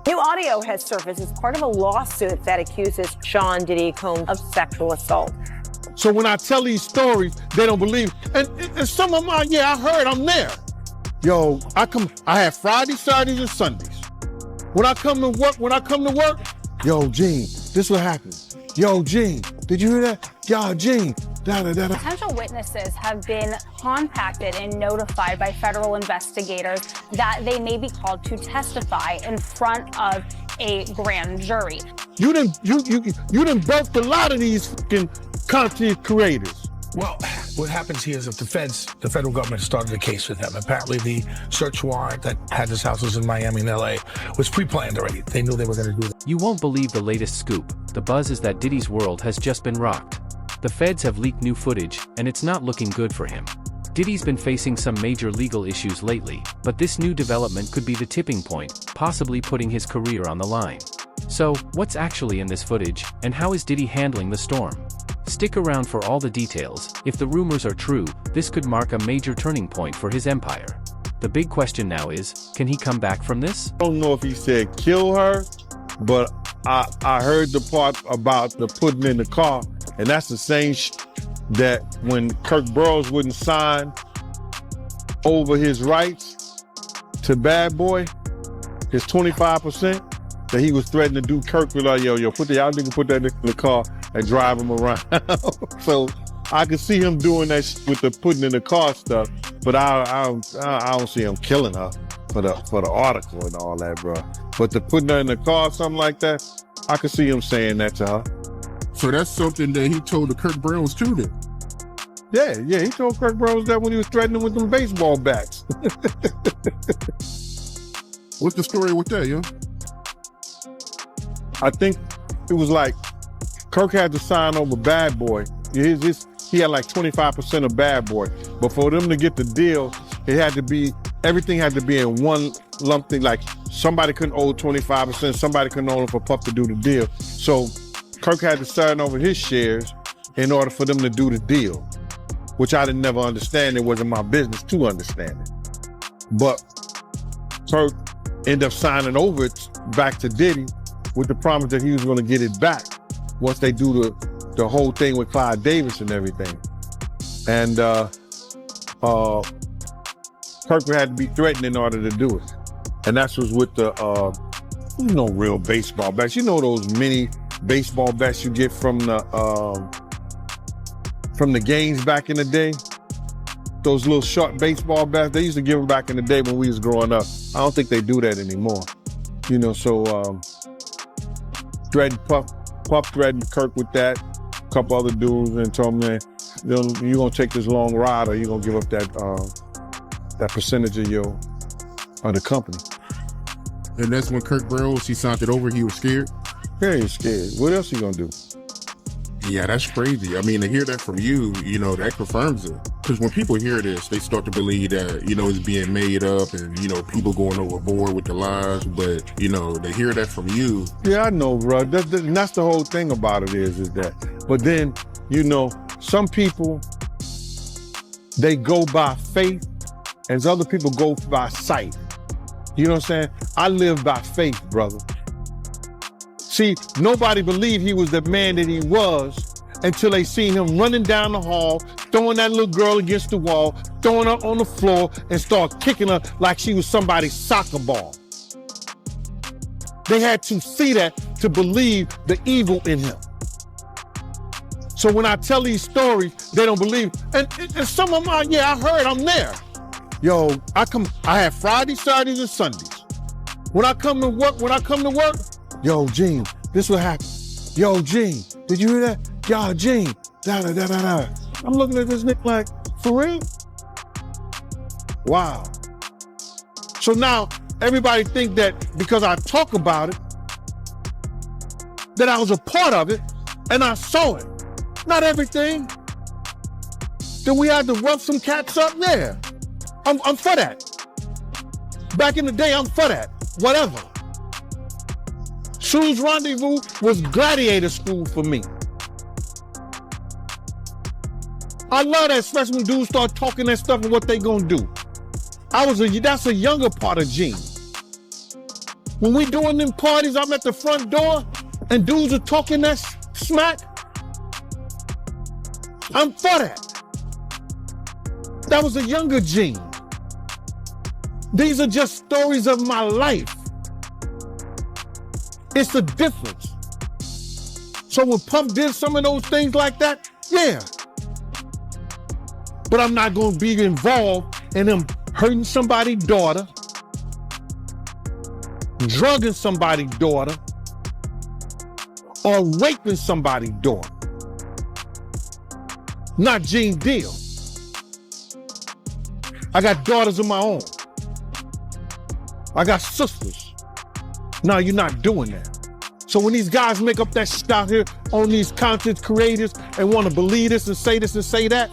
New audio has surfaced as part of a lawsuit that accuses Sean Diddy Combs of sexual assault. So when I tell these stories, they don't believe. And some of them are, yeah, I heard, I'm there. Yo, I have Fridays, Saturdays, and Sundays. When I come to work, yo, Gene, this what happens. Yo, Gene, did you hear that? Yo, Gene, da-da-da-da. Potential witnesses have been contacted and notified by federal investigators that they may be called to testify in front of a grand jury. You done birthed a lot of these fucking content creators. Well, what happens here is if the federal government started a case with him, apparently the search warrant that had his houses in Miami and LA was pre-planned already. They knew they were going to do that. You won't believe the latest scoop. The buzz is that Diddy's world has just been rocked. The feds have leaked new footage, and it's not looking good for him. Diddy's been facing some major legal issues lately, but this new development could be the tipping point, possibly putting his career on the line. So, what's actually in this footage, and how is Diddy handling the storm? Stick around for all the details. If the rumors are true, this could mark a major turning point for his empire. The big question now is, can he come back from this? I don't know if he said kill her, but I heard the part about the putting in the car, and that's the same that when Kirk Burroughs wouldn't sign over his rights to Bad Boy, his 25%, that he was threatening to do Kirk with like, yo, y'all nigga put that in the car and drive him around. So I could see him doing that with the putting in the car stuff, but I don't see him killing her for the article and all that, bro. But the putting her in the car, something like that, I could see him saying that to her. So that's something that he told the Kirk Burroughs too, then? Yeah, he told Kirk Burroughs that when he was threatening with them baseball bats. What's the story with that, yo? I think it was like Kirk had to sign over Bad Boy. He had like 25% of Bad Boy. But for them to get the deal, everything had to be in one lump thing. Like somebody couldn't owe 25%, somebody couldn't owe him for Puff to do the deal. So Kirk had to sign over his shares in order for them to do the deal, which I didn't never understand. It wasn't my business to understand it. But Kirk ended up signing over it back to Diddy with the promise that he was going to get it back once they do the whole thing with Clive Davis and everything. And Kirk had to be threatened in order to do it. And that's was with the real baseball bats. You know those mini baseball bats you get from the games back in the day? Those little short baseball bats, they used to give them back in the day when we was growing up. I don't think they do that anymore. So Puff threatened Kirk with that, a couple other dudes, and told him, man, you're gonna take this long ride or you're gonna give up that percentage of the company. And that's when Kirk Burroughs, he signed it over, he was scared? Yeah, he was scared. What else he gonna do? Yeah, that's crazy. I mean, to hear that from you, that confirms it. Because when people hear this, they start to believe that, it's being made up and, people going overboard with the lies. But, to hear that from you. Yeah, I know, bro. That's the whole thing about it is that. But then, some people, they go by faith and other people go by sight. You know what I'm saying? I live by faith, brother. See, nobody believed he was the man that he was until they seen him running down the hall, throwing that little girl against the wall, throwing her on the floor, and start kicking her like she was somebody's soccer ball. They had to see that to believe the evil in him. So when I tell these stories, they don't believe. And some of them are, yeah, I heard, I'm there. Yo, I have Fridays, Saturdays, and Sundays. When I come to work, yo, Gene, this what happened. Yo, Gene, did you hear that? Yo, Gene, da-da-da-da-da. I'm looking at this nigga like, for real? Wow. So now, everybody think that because I talk about it, that I was a part of it, and I saw it. Not everything. Then we had to rough some cats up there. I'm for that. Back in the day, I'm for that. Whatever. Shoes Rendezvous was gladiator school for me. I love that, especially when dudes start talking that stuff and what they gonna do. That's a younger part of Gene. When we doing them parties, I'm at the front door and dudes are talking that smack. I'm for that. That was a younger Gene. These are just stories of my life. It's a difference. So when Puff did some of those things like that, yeah. But I'm not gonna be involved in them hurting somebody's daughter, drugging somebody's daughter, or raping somebody's daughter. Not Gene Deal. I got daughters of my own. I got sisters. No, you're not doing that. So when these guys make up that shit out here on these content creators and want to believe this and say that,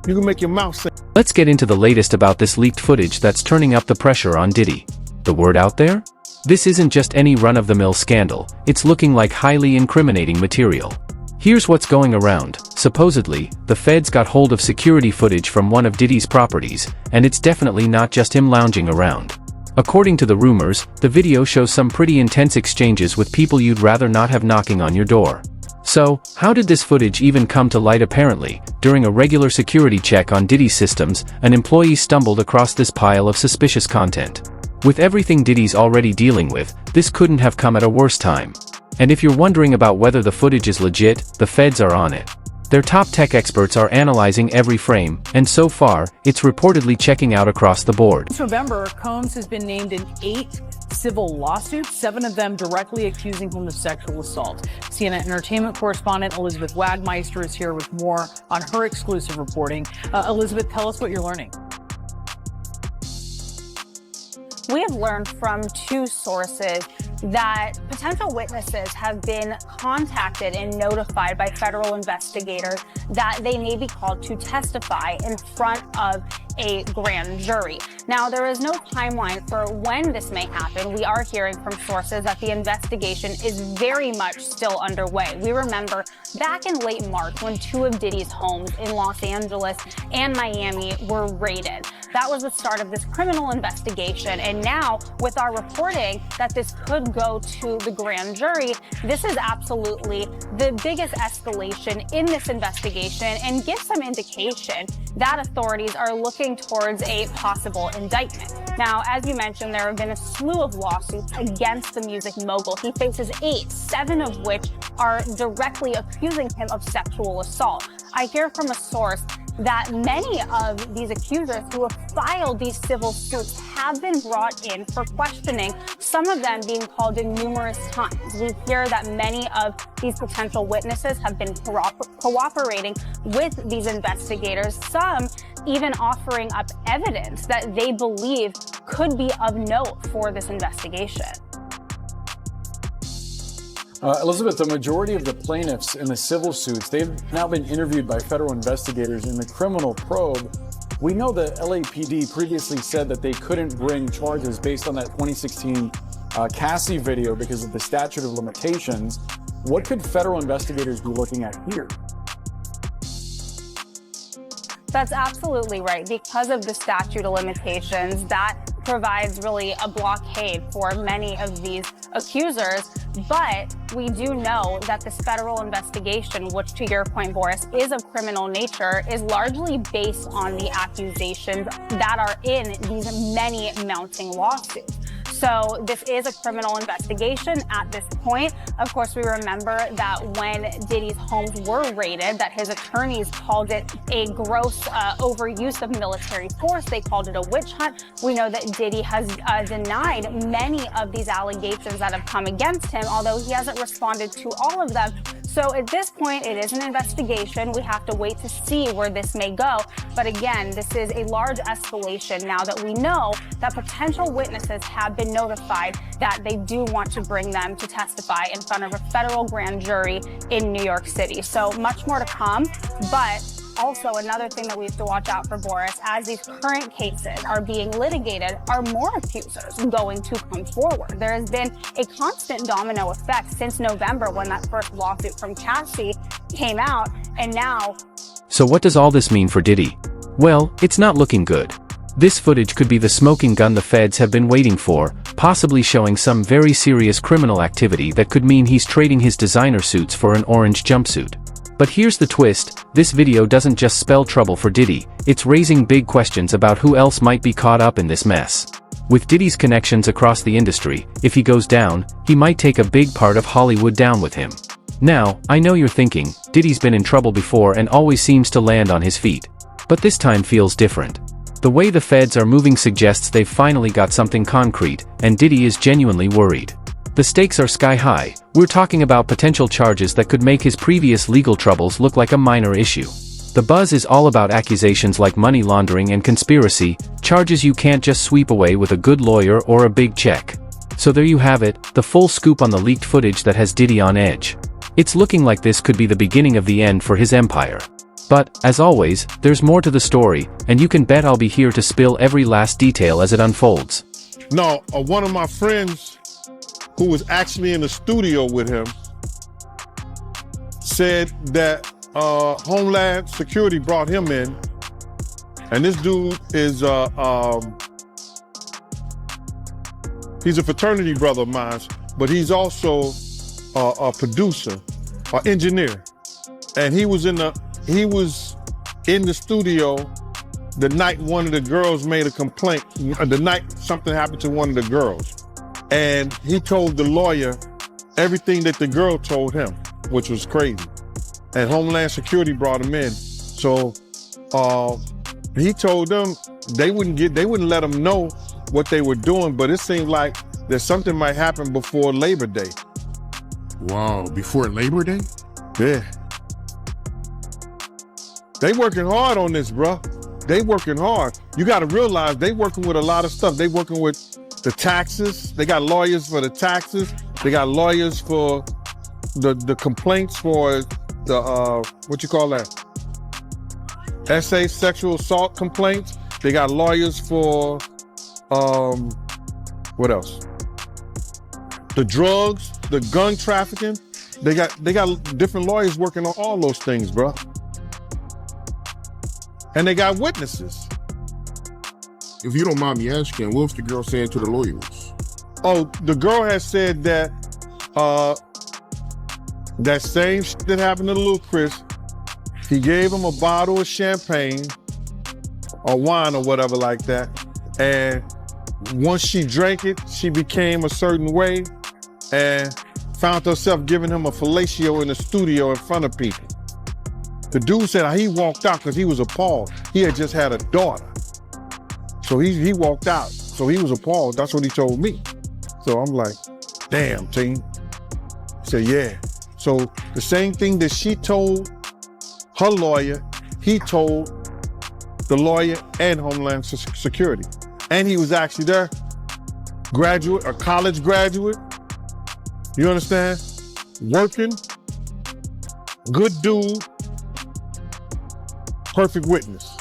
you can make your mouth say. Let's get into the latest about this leaked footage that's turning up the pressure on Diddy. The word out there? This isn't just any run-of-the-mill scandal, it's looking like highly incriminating material. Here's what's going around. Supposedly, the feds got hold of security footage from one of Diddy's properties, and it's definitely not just him lounging around. According to the rumors, the video shows some pretty intense exchanges with people you'd rather not have knocking on your door. So, how did this footage even come to light? Apparently, during a regular security check on Diddy's systems, an employee stumbled across this pile of suspicious content. With everything Diddy's already dealing with, this couldn't have come at a worse time. And if you're wondering about whether the footage is legit, the feds are on it. Their top tech experts are analyzing every frame, and so far, it's reportedly checking out across the board. Since November, Combs has been named in 8 civil lawsuits, 7 of them directly accusing him of sexual assault. CNN entertainment correspondent Elizabeth Wagmeister is here with more on her exclusive reporting. Elizabeth, tell us what you're learning. We have learned from 2 sources that potential witnesses have been contacted and notified by federal investigators that they may be called to testify in front of a grand jury. Now, there is no timeline for when this may happen. We are hearing from sources that the investigation is very much still underway. We remember back in late March when 2 of Diddy's homes in Los Angeles and Miami were raided. That was the start of this criminal investigation. And now, with our reporting that this could go to the grand jury, this is absolutely the biggest escalation in this investigation and gives some indication that authorities are looking towards a possible indictment. Now, as you mentioned, there have been a slew of lawsuits against the music mogul. He faces 8, 7 of which are directly accusing him of sexual assault. I hear from a source that many of these accusers who have filed these civil suits have been brought in for questioning, some of them being called in numerous times. We hear that many of these potential witnesses have been cooperating with these investigators, some even offering up evidence that they believe could be of note for this investigation. Elizabeth, the majority of the plaintiffs in the civil suits, they've now been interviewed by federal investigators in the criminal probe. We know the LAPD previously said that they couldn't bring charges based on that 2016 Cassie video because of the statute of limitations. What could federal investigators be looking at here? That's absolutely right. Because of the statute of limitations, that provides really a blockade for many of these accusers. But we do know that this federal investigation, which to your point, Boris, is of criminal nature, is largely based on the accusations that are in these many mounting lawsuits. So this is a criminal investigation at this point. Of course, we remember that when Diddy's homes were raided, that his attorneys called it a gross overuse of military force. They called it a witch hunt. We know that Diddy has denied many of these allegations that have come against him, although he hasn't responded to all of them. So at this point, it is an investigation. We have to wait to see where this may go. But again, this is a large escalation now that we know that potential witnesses have been notified that they do want to bring them to testify in front of a federal grand jury in New York City. So much more to come, but also another thing that we have to watch out for, Boris, as these current cases are being litigated, are more accusers going to come forward. There has been a constant domino effect since November when that first lawsuit from Cassie came out, and now... So what does all this mean for Diddy? Well, it's not looking good. This footage could be the smoking gun the feds have been waiting for, possibly showing some very serious criminal activity that could mean he's trading his designer suits for an orange jumpsuit. But here's the twist, this video doesn't just spell trouble for Diddy, it's raising big questions about who else might be caught up in this mess. With Diddy's connections across the industry, if he goes down, he might take a big part of Hollywood down with him. Now, I know you're thinking, Diddy's been in trouble before and always seems to land on his feet. But this time feels different. The way the feds are moving suggests they've finally got something concrete, and Diddy is genuinely worried. The stakes are sky high, we're talking about potential charges that could make his previous legal troubles look like a minor issue. The buzz is all about accusations like money laundering and conspiracy, charges you can't just sweep away with a good lawyer or a big check. So there you have it, the full scoop on the leaked footage that has Diddy on edge. It's looking like this could be the beginning of the end for his empire. But, as always, there's more to the story, and you can bet I'll be here to spill every last detail as it unfolds. No, one of my friends who was actually in the studio with him said that Homeland Security brought him in, and this dude is he's a fraternity brother of mine, but he's also a producer, an engineer, and he was in the studio the night one of the girls made a complaint, the night something happened to one of the girls. And he told the lawyer everything that the girl told him, which was crazy. And Homeland Security brought him in. So he told them they wouldn't let him know what they were doing, but it seemed like that something might happen before Labor Day. Wow, before Labor Day? Yeah. They working hard on this, bro. They working hard. You got to realize they working with a lot of stuff. They working with the taxes. They got lawyers for the taxes. They got lawyers for the complaints for the, what you call that? SA sexual assault complaints. They got lawyers for, what else? The drugs, the gun trafficking. They got different lawyers working on all those things, bro. And they got witnesses. If you don't mind me asking, what was the girl saying to the lawyers? Oh, the girl has said that that same shit that happened to Lil Chris, he gave him a bottle of champagne or wine or whatever like that. And once she drank it, she became a certain way and found herself giving him a fellatio in the studio in front of people. The dude said he walked out because he was appalled. He had just had a daughter. So he walked out. So he was appalled. That's what he told me. So I'm like, damn, team. He said, yeah. So the same thing that she told her lawyer, he told the lawyer and Homeland Security. And he was actually there, graduate, a college graduate. You understand? Working, good dude, perfect witness.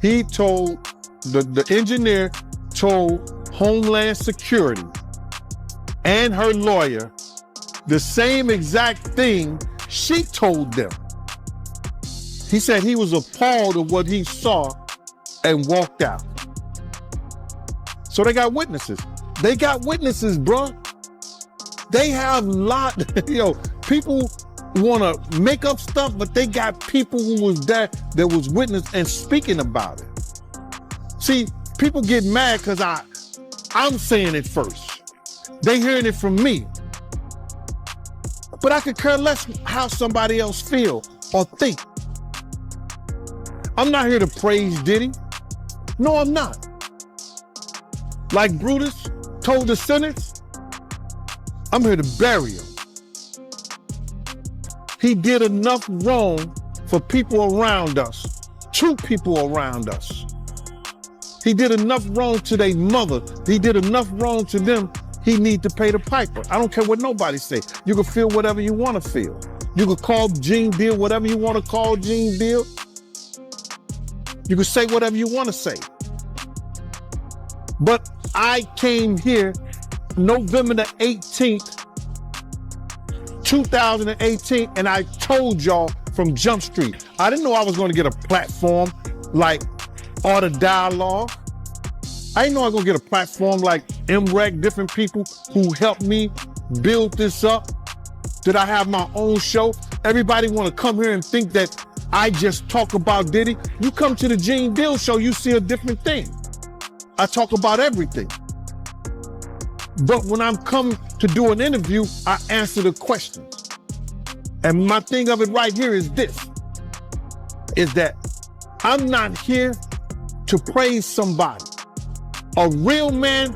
He told, the engineer told Homeland Security and her lawyer the same exact thing she told them. He said he was appalled at what he saw and walked out. So they got witnesses. They got witnesses, bro. They have people want to make up stuff, but they got people who was there that was witness and speaking about it. See, people get mad because I'm saying it first. They hearing it from me. But I could care less how somebody else feel or think. I'm not here to praise Diddy. No, I'm not. Like Brutus told the sinners, I'm here to bury him. He did enough wrong for people around us, to people around us. He did enough wrong to their mother. He did enough wrong to them. He need to pay the piper. I don't care what nobody say. You can feel whatever you want to feel. You can call Gene Deal whatever you want to call Gene Deal. You can say whatever you want to say. But I came here November the 18th, 2018, and I told y'all from Jump Street. I didn't know I was going to get a platform like Art of Dialogue. I didn't know I was gonna get a platform like MREC, different people who helped me build this up. Did I have my own show? Everybody wanna come here and think that I just talk about Diddy. You come to the Gene Deal show, you see a different thing. I talk about everything. But when I'm come to do an interview, I answer the questions. And my thing of it right here is this, is that I'm not here to praise somebody. A real man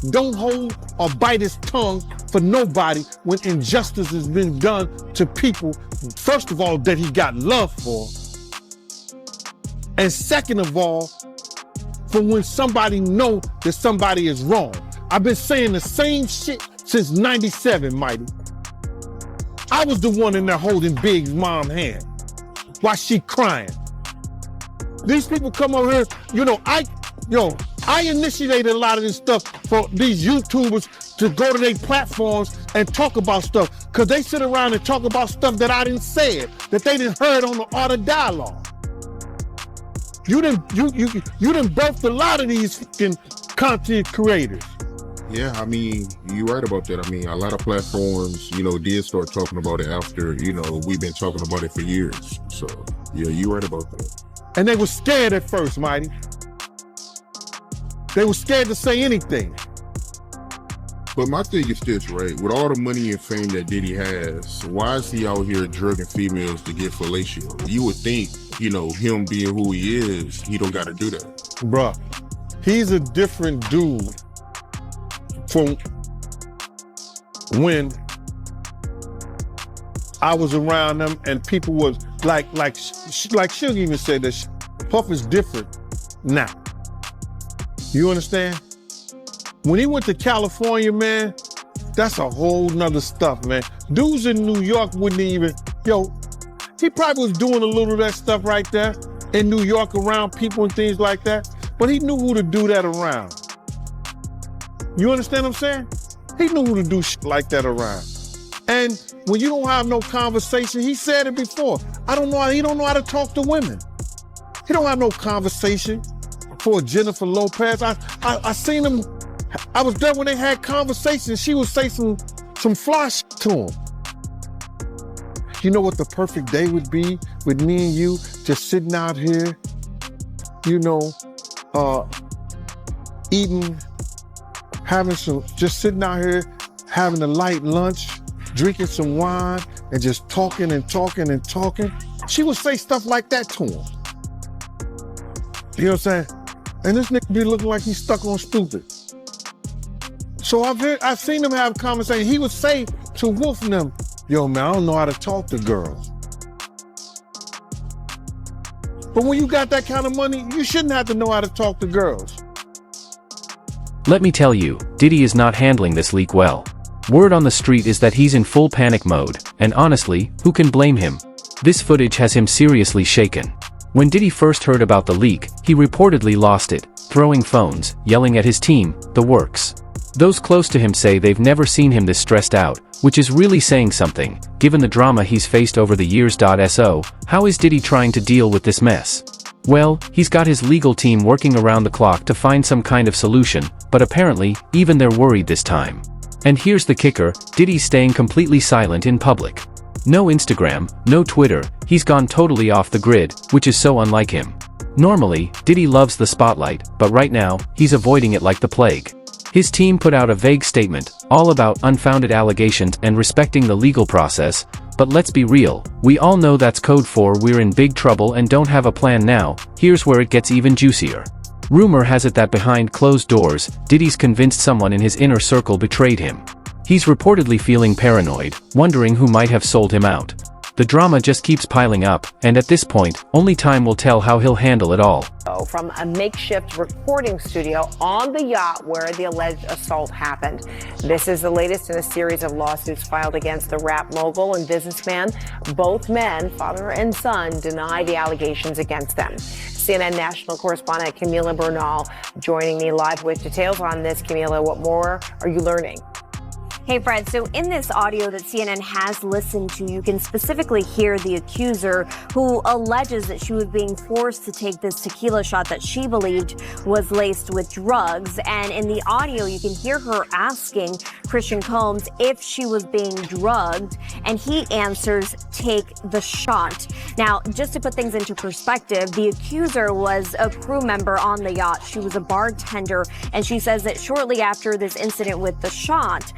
don't hold or bite his tongue for nobody when injustice has been done to people, first of all, that he got love for, and second of all, for when somebody know that somebody is wrong. I've been saying the same shit since 97, Mighty. I was the one in there holding Big's mom's hand while she crying. These people come over here, I initiated a lot of this stuff for these YouTubers to go to their platforms and talk about stuff, because they sit around and talk about stuff that I didn't say, that they didn't heard on the Art of Dialogue. You didn't birthed a lot of these fucking content creators. Yeah, I mean, you're right about that. I mean, a lot of platforms, did start talking about it after, we've been talking about it for years. So, yeah, you're right about that. And they were scared at first, Mighty. They were scared to say anything. But my thing is this, right? With all the money and fame that Diddy has, why is he out here drugging females to get fellatio? You would think, him being who he is, he don't got to do that. Bruh, he's a different dude from when I was around them and people was like Suge even said that Puff is different now. You understand? When he went to California, man, that's a whole nother stuff, man. Dudes in New York wouldn't even, he probably was doing a little of that stuff right there in New York around people and things like that, but he knew who to do that around. You understand what I'm saying? He knew who to do shit like that around. And when you don't have no conversation, he said it before, he don't know how to talk to women. He don't have no conversation for Jennifer Lopez. I seen him, I was there when they had conversations. She would say some fly shit to him. You know what the perfect day would be with me and you just sitting out here, eating, just sitting out here, having a light lunch, drinking some wine, and just talking and talking and talking. She would say stuff like that to him. You know what I'm saying? And this nigga be looking like he's stuck on stupid. So I've seen him have conversations. He would say to Wolf and them, yo, man, I don't know how to talk to girls. But when you got that kind of money, you shouldn't have to know how to talk to girls. Let me tell you, Diddy is not handling this leak well. Word on the street is that he's in full panic mode, and honestly, who can blame him? This footage has him seriously shaken. When Diddy first heard about the leak, he reportedly lost it, throwing phones, yelling at his team, the works. Those close to him say they've never seen him this stressed out, which is really saying something, given the drama he's faced over the years. So, how is Diddy trying to deal with this mess? Well, he's got his legal team working around the clock to find some kind of solution, but apparently, even they're worried this time. And here's the kicker, Diddy's staying completely silent in public. No Instagram, no Twitter, he's gone totally off the grid, which is so unlike him. Normally, Diddy loves the spotlight, but right now, he's avoiding it like the plague. His team put out a vague statement, all about unfounded allegations and respecting the legal process, but let's be real, we all know that's code for we're in big trouble and don't have a plan now. Here's where it gets even juicier. Rumor has it that behind closed doors, Diddy's convinced someone in his inner circle betrayed him. He's reportedly feeling paranoid, wondering who might have sold him out. The drama just keeps piling up, and at this point, only time will tell how he'll handle it all. From a makeshift recording studio on the yacht where the alleged assault happened. This is the latest in a series of lawsuits filed against the rap mogul and businessman. Both men, father and son, deny the allegations against them. CNN national correspondent Camila Bernal joining me live with details on this. Camila, what more are you learning? Hey, Fred. So in this audio that CNN has listened to, you can specifically hear the accuser who alleges that she was being forced to take this tequila shot that she believed was laced with drugs. And in the audio, you can hear her asking Christian Combs if she was being drugged. And he answers, take the shot. Now, just to put things into perspective, the accuser was a crew member on the yacht. She was a bartender. And she says that shortly after this incident with the shot,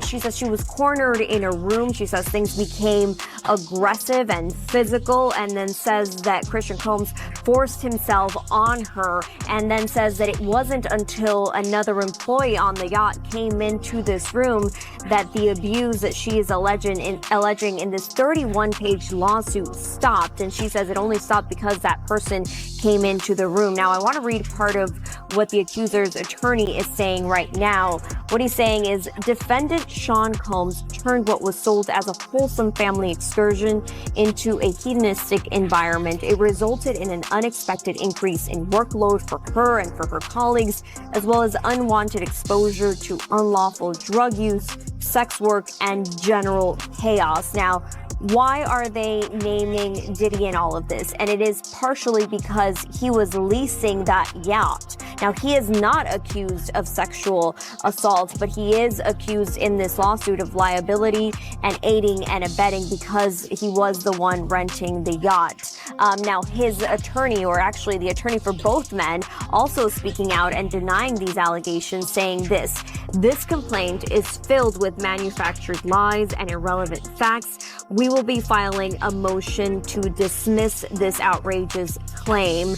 she says she was cornered in a room. She says things became aggressive and physical, and then says that Christian Combs forced himself on her, and then says that it wasn't until another employee on the yacht came into this room that the abuse that she is alleging in this 31-page lawsuit stopped. And she says it only stopped because that person came into the room. Now, I want to read part of what the accuser's attorney is saying right now. What he's saying is, defendant Sean Combs turned what was sold as a wholesome family excursion into a hedonistic environment. It resulted in an unexpected increase in workload for her and for her colleagues, as well as unwanted exposure to unlawful drug use, sex work, and general chaos. Now, why are they naming Diddy in all of this? And it is partially because he was leasing that yacht. Now, he is not accused of sexual assault, but he is accused in this lawsuit of liability and aiding and abetting because he was the one renting the yacht. Now, his attorney, or actually the attorney for both men, also speaking out and denying these allegations, saying this complaint is filled with manufactured lies and irrelevant facts. We will be filing a motion to dismiss this outrageous claim.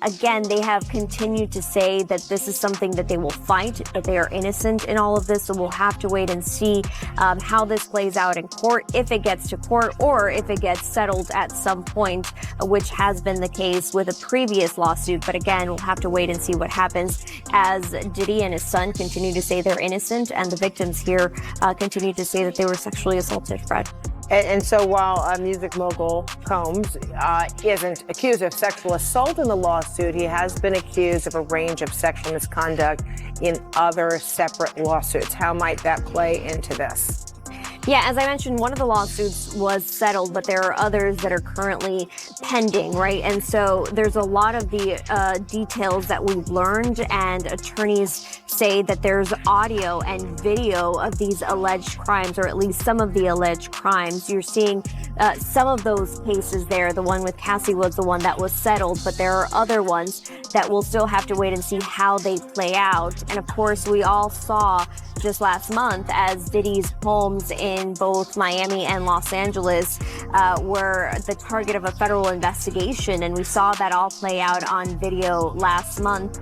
Again, they have continued to say that this is something that they will fight, that they are innocent in all of this. So we'll have to wait and see how this plays out in court, if it gets to court or if it gets settled at some point, which has been the case with a previous lawsuit. But again, we'll have to wait and see what happens as Diddy and his son continue to say they're innocent, and the victims here continue to say that they were sexually assaulted, Fred. And so while music mogul Combs isn't accused of sexual assault in the lawsuit, he has been accused of a range of sexual misconduct in other separate lawsuits. How might that play into this? Yeah, as I mentioned, one of the lawsuits was settled, but there are others that are currently pending, right? And so there's a lot of the details that we've learned, and attorneys say that there's audio and video of these alleged crimes, or at least some of the alleged crimes. You're seeing some of those cases there. The one with Cassie was the one that was settled, but there are other ones that we'll still have to wait and see how they play out. And of course, we all saw just last month as Diddy's homes in both Miami and Los Angeles were the target of a federal investigation, and we saw that all play out on video last month.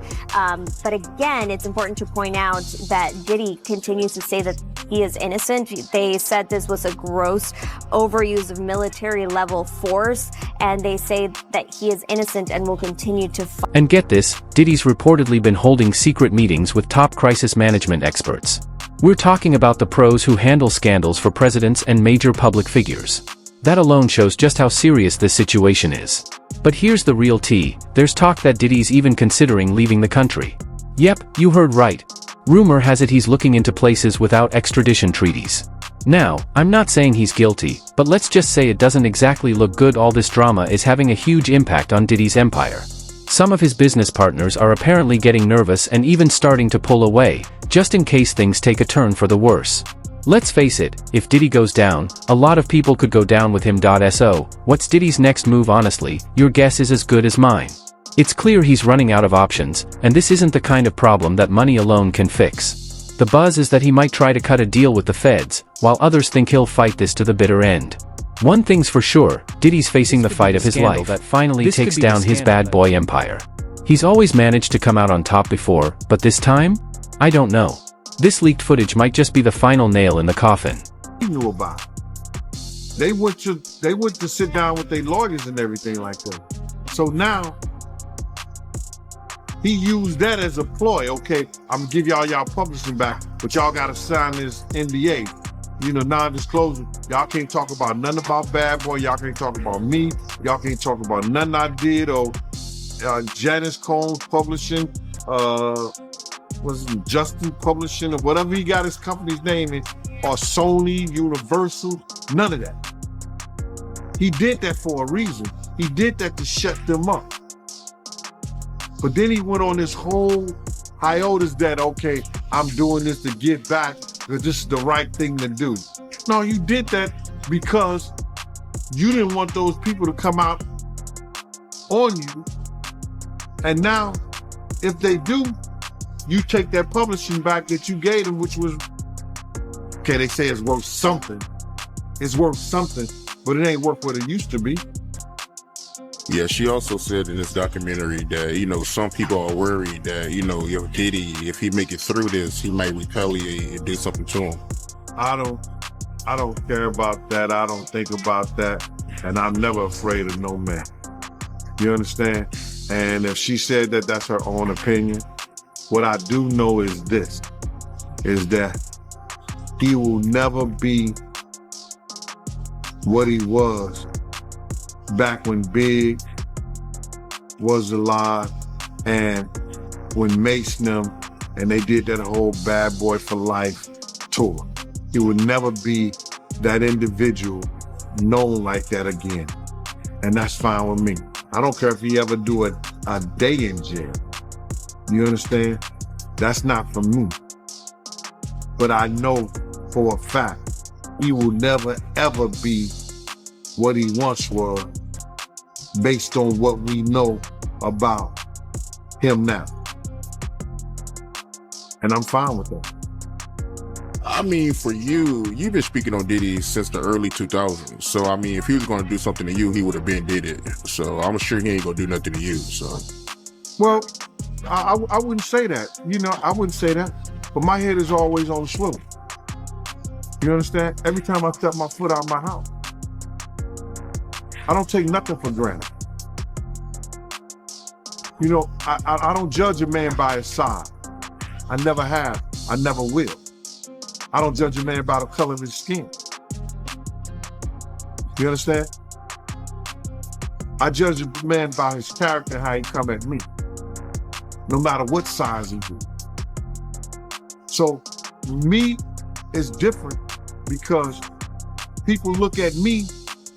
But again, it's important to point out that Diddy continues to say that he is innocent. They said this was a gross overuse of military level force, and they say that he is innocent and will continue to fight. And get this, Diddy's reportedly been holding secret meetings with top crisis management experts. We're talking about the pros who handle scandals for presidents and major public figures. That alone shows just how serious this situation is. But here's the real tea. There's talk that Diddy's even considering leaving the country. Yep, you heard right. Rumor has it he's looking into places without extradition treaties. Now, I'm not saying he's guilty, but let's just say it doesn't exactly look good. All this drama is having a huge impact on Diddy's empire. Some of his business partners are apparently getting nervous and even starting to pull away, just in case things take a turn for the worse. Let's face it, if Diddy goes down, a lot of people could go down with him. So, what's Diddy's next move? Honestly, your guess is as good as mine. It's clear he's running out of options, and this isn't the kind of problem that money alone can fix. The buzz is that he might try to cut a deal with the feds, while others think he'll fight this to the bitter end. One thing's for sure, Diddy's facing the fight of his life that finally takes down his bad boy empire. He's always managed to come out on top before, but this time? I don't know. This leaked footage might just be the final nail in the coffin. He knew about it. They went to sit down with their lawyers and everything like that. So now, he used that as a ploy. Okay, I'm gonna give y'all publishing back, but y'all gotta sign this NDA. Non-disclosure. Y'all can't talk about nothing about Bad Boy. Y'all can't talk about me. Y'all can't talk about nothing I did or Janice Combs Publishing. was Justin Publishing or whatever he got his company's name in, or Sony, Universal, none of that. He did that for a reason. He did that to shut them up. But then he went on this whole hiatus that, okay, I'm doing this to give back because this is the right thing to do. No, you did that because you didn't want those people to come out on you. And now, if they do, you take that publishing back that you gave them, which was, okay, they say it's worth something. It's worth something, but it ain't worth what it used to be. Yeah, she also said in this documentary that, you know, some people are worried that, you know, if Diddy, if he make it through this, he might retaliate and do something to him. I don't care about that. I don't think about that. And I'm never afraid of no man. You understand? And if she said that that's her own opinion, what I do know is this, is that he will never be what he was back when Big was alive and when Mace and them, and they did that whole Bad Boy for Life tour. He would never be that individual known like that again. And that's fine with me. I don't care if he ever do a day in jail. You understand? That's not for me. But I know for a fact, he will never ever be what he once was based on what we know about him now. And I'm fine with that. I mean, for you, you've been speaking on Diddy since the early 2000s. So, I mean, if he was going to do something to you, he would have been did it. So, I'm sure he ain't going to do nothing to you, so. Well, I wouldn't say that. You know, I wouldn't say that. But my head is always on the swivel. You understand? Every time I step my foot out of my house, I don't take nothing for granted. You know, I don't judge a man by his side. I never have. I never will. I don't judge a man by the color of his skin. You understand? I judge a man by his character and how he come at me, no matter what size he is. So me is different because people look at me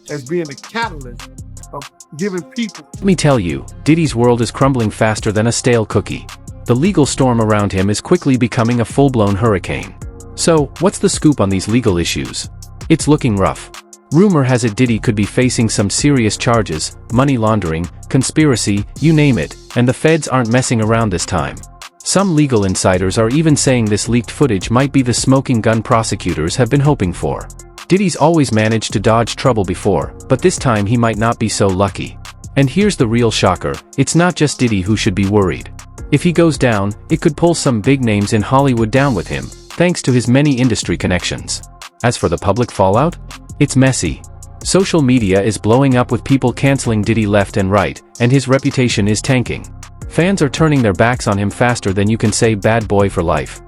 as being a catalyst of giving people. Let me tell you, Diddy's world is crumbling faster than a stale cookie. The legal storm around him is quickly becoming a full-blown hurricane. So, what's the scoop on these legal issues? It's looking rough. Rumor has it Diddy could be facing some serious charges, money laundering, conspiracy, you name it, and the feds aren't messing around this time. Some legal insiders are even saying this leaked footage might be the smoking gun prosecutors have been hoping for. Diddy's always managed to dodge trouble before, but this time he might not be so lucky. And here's the real shocker, it's not just Diddy who should be worried. If he goes down, it could pull some big names in Hollywood down with him, thanks to his many industry connections. As for the public fallout, it's messy. Social media is blowing up with people canceling Diddy left and right, and his reputation is tanking. Fans are turning their backs on him faster than you can say bad boy for life.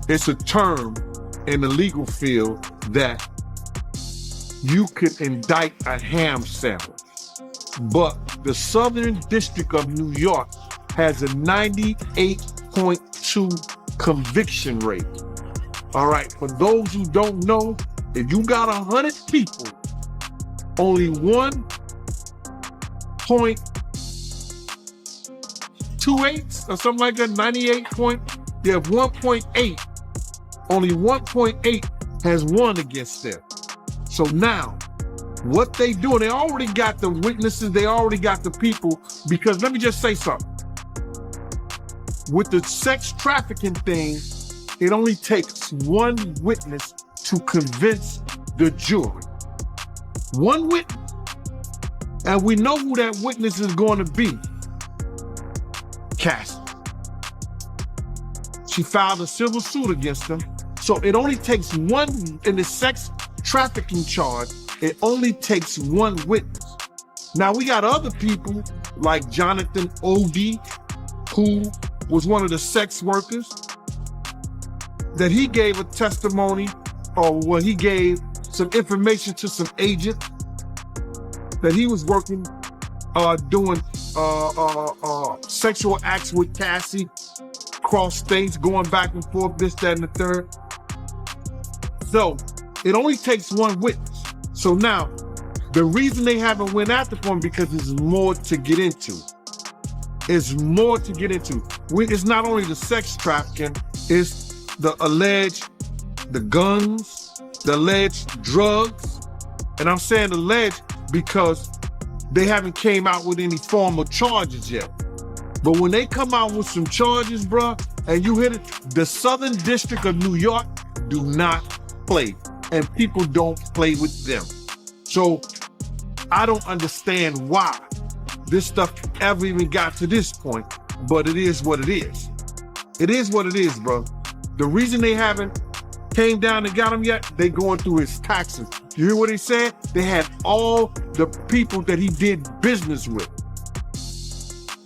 It's a term in the legal field that you could indict a ham sandwich. But the Southern District of New York has a 98.2 conviction rate. All right, for those who don't know, if you got 100 people, only 1.28 or something like that, 1.8, only 1.8 has won against them. So now, what they do, they already got the witnesses, they already got the people, because let me just say something. With the sex trafficking thing, it only takes one witness to convince the jury. One witness. And we know who that witness is going to be. Cassie. She filed a civil suit against him. So it only takes one, in the sex trafficking charge, it only takes one witness. Now we got other people like Jonathan Odie, who was one of the sex workers, that he gave a testimony, or well, he gave some information to some agent that he was working, doing sexual acts with Cassie across states, going back and forth, this, that, and the third. So it only takes one witness. So now, the reason they haven't went after him because there's more to get into. It's more to get into. It's not only the sex trafficking, it's the guns, the alleged drugs. And I'm saying alleged because they haven't came out with any formal charges yet. But when they come out with some charges, bruh, and you hit it, the Southern District of New York do not play. And people don't play with them. So I don't understand why this stuff ever even got to this point, but it is what it is. It is what it is, bro. The reason they haven't came down and got him yet, they going through his taxes. You hear what he said? They had all the people that he did business with.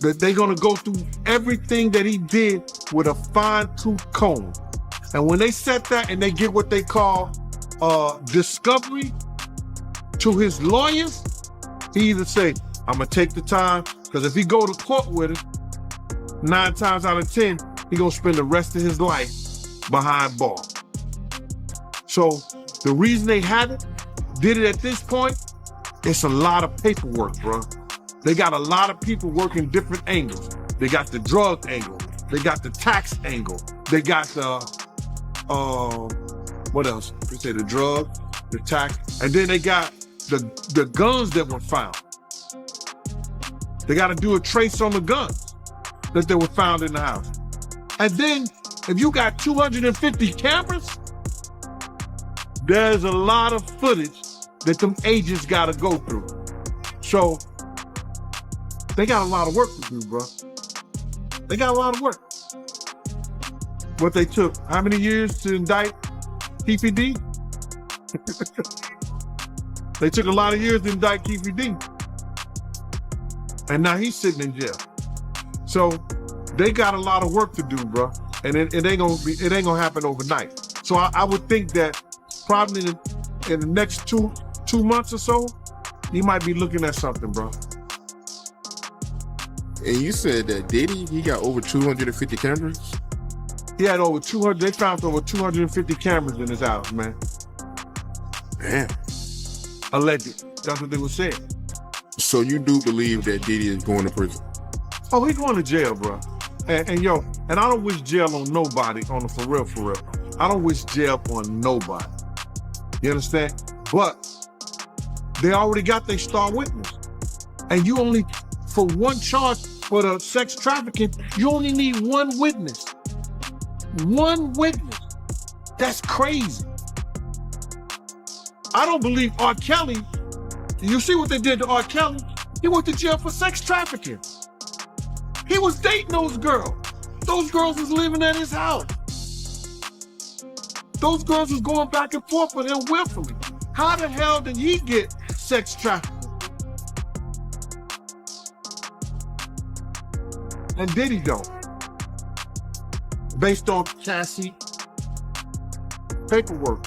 That they're gonna go through everything that he did with a fine-tooth comb. And when they set that and they get what they call discovery to his lawyers, he either say, I'm gonna take the time, because if he go to court with it, 9 times out of 10, he gonna spend the rest of his life behind bars. So the reason they haven't did it at this point, it's a lot of paperwork, bro. They got a lot of people working different angles. They got the drug angle. They got the tax angle. They got the, what else? They say the drug, the tax, and then they got the guns that were found. They got to do a trace on the guns that they were found in the house. And then if you got 250 cameras, there's a lot of footage that them agents got to go through. So they got a lot of work to do, bro. They got a lot of work. What they took, how many years to indict PPD? They took a lot of years to indict PPD. And now he's sitting in jail. So they got a lot of work to do, bro. And it ain't gonna happen overnight. So I would think that probably in the next two months or so, he might be looking at something, bro. And you said that Diddy, he got over 250 cameras? He had over 200, they found over 250 cameras in his house, man. Damn. Alleged. That's what they were saying. So you do believe that Diddy is going to prison? Oh, he's going to jail, bro. And I don't wish jail on nobody, for real. I don't wish jail on nobody. You understand? But they already got their star witness. And you only, for one charge for the sex trafficking, you only need one witness. One witness. That's crazy. I don't believe R. Kelly. You see what they did to R. Kelly? He went to jail for sex trafficking. He was dating those girls. Those girls was living at his house. Those girls was going back and forth with him willfully. How the hell did he get sex trafficking? And Diddy don't. Based on chassis paperwork.